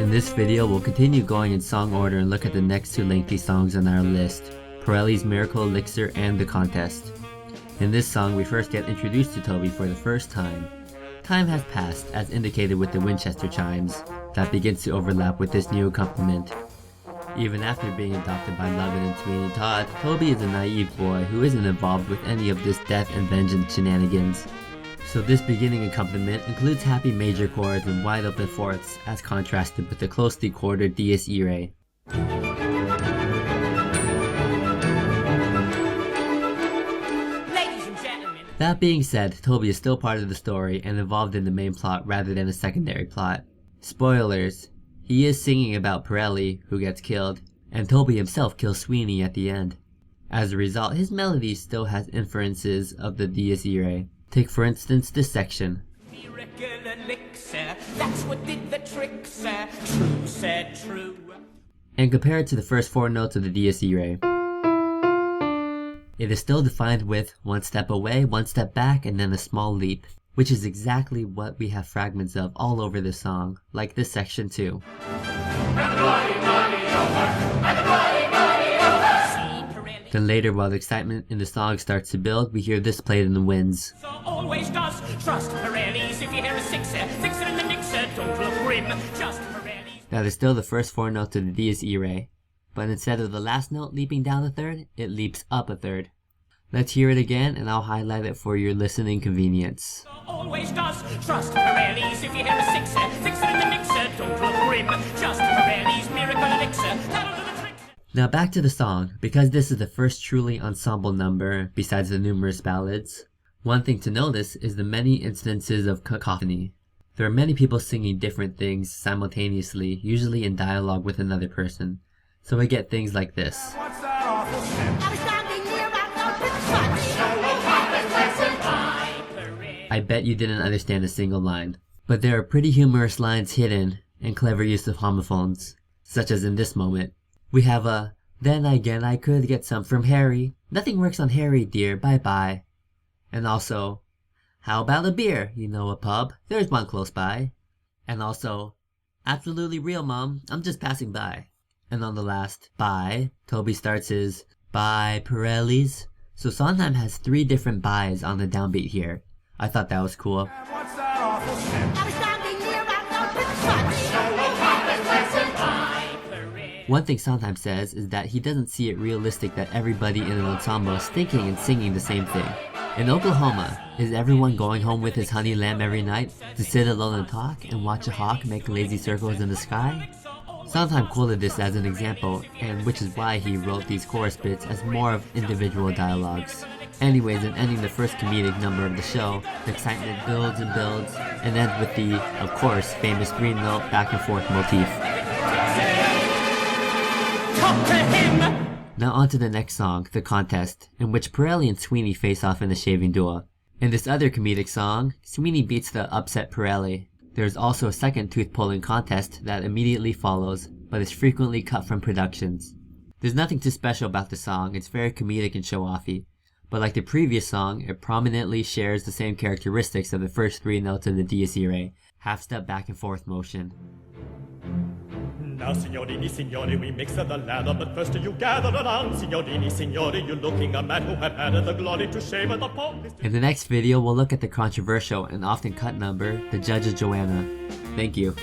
In this video, we'll continue going in song order and look at the next two lengthy songs on our list, Pirelli's Miracle Elixir and The Contest. In this song, we first get introduced to Toby for the first time. Time has passed, as indicated with the Winchester chimes, that begins to overlap with this new accompaniment. Even after being adopted by Lovin and Sweeney Todd, Toby is a naive boy who isn't involved with any of this death and vengeance shenanigans. So this beginning accompaniment includes happy major chords and wide open fourths as contrasted with the closely quartered Dies Irae. That being said, Toby is still part of the story and involved in the main plot rather than a secondary plot. Spoilers. He is singing about Pirelli, who gets killed, and Toby himself kills Sweeney at the end. As a result, his melody still has inferences of the Dies Irae. Take for instance this section. Miracle elixir, that's what did the trick, sir. True said true. And compare it to the first four notes of the Dies Irae. It is still defined with one step away, one step back, and then a small leap, which is exactly what we have fragments of all over the song, like this section too. Then later, while the excitement in the song starts to build, we hear this played in the winds. So always does trust Pirelli's. If you hear a sixer in the mixer, don't look grim, just Pirelli's. That is still the first four notes of the Dies Irae, but instead of the last note leaping down a third, it leaps up a third. Let's hear it again, and I'll highlight it for your listening convenience. So always does trust Pirelli's. If you hear a sixer in the mixer, don't look grim, just Pirelli's Miracle Elixir, that'll do the trick. Now back to the song, because this is the first truly ensemble number, besides the numerous ballads. One thing to notice is the many instances of cacophony. There are many people singing different things simultaneously, usually in dialogue with another person. So we get things like this. I bet you didn't understand a single line. But there are pretty humorous lines hidden and clever use of homophones, such as in this moment. We have a, then again I could get some from Harry. Nothing works on Harry, dear, bye bye. And also, how about a beer? You know a pub, there's one close by. And also, absolutely real mom, I'm just passing by. And on the last, bye, Toby starts his, bye Pirelli's. So Sondheim has 3 different byes on the downbeat here. I thought that was cool. One thing Sondheim says is that he doesn't see it realistic that everybody in an ensemble is thinking and singing the same thing. In Oklahoma, is everyone going home with his honey lamb every night to sit alone and talk and watch a hawk make lazy circles in the sky? Sondheim quoted this as an example, and which is why he wrote these chorus bits as more of individual dialogues. Anyways, in ending the first comedic number of the show, the excitement builds and builds, and ends with the, of course, famous 3-note back and forth motif. Now on to the next song, The Contest, in which Pirelli and Sweeney face off in a shaving duel. In this other comedic song, Sweeney beats the upset Pirelli. There is also a second tooth-pulling contest that immediately follows, but is frequently cut from productions. There's nothing too special about the song, it's very comedic and show-offy. But like the previous song, it prominently shares the same characteristics of the first 3 notes of the Dies Irae, half-step back and forth motion. Now, signorini, signori, we mix the lather, but first you gather around. Signorini, signori, you're looking a man who have had the glory to shave at the pole. In the next video, we'll look at the controversial and often cut number, The Judge's Joanna. Thank you.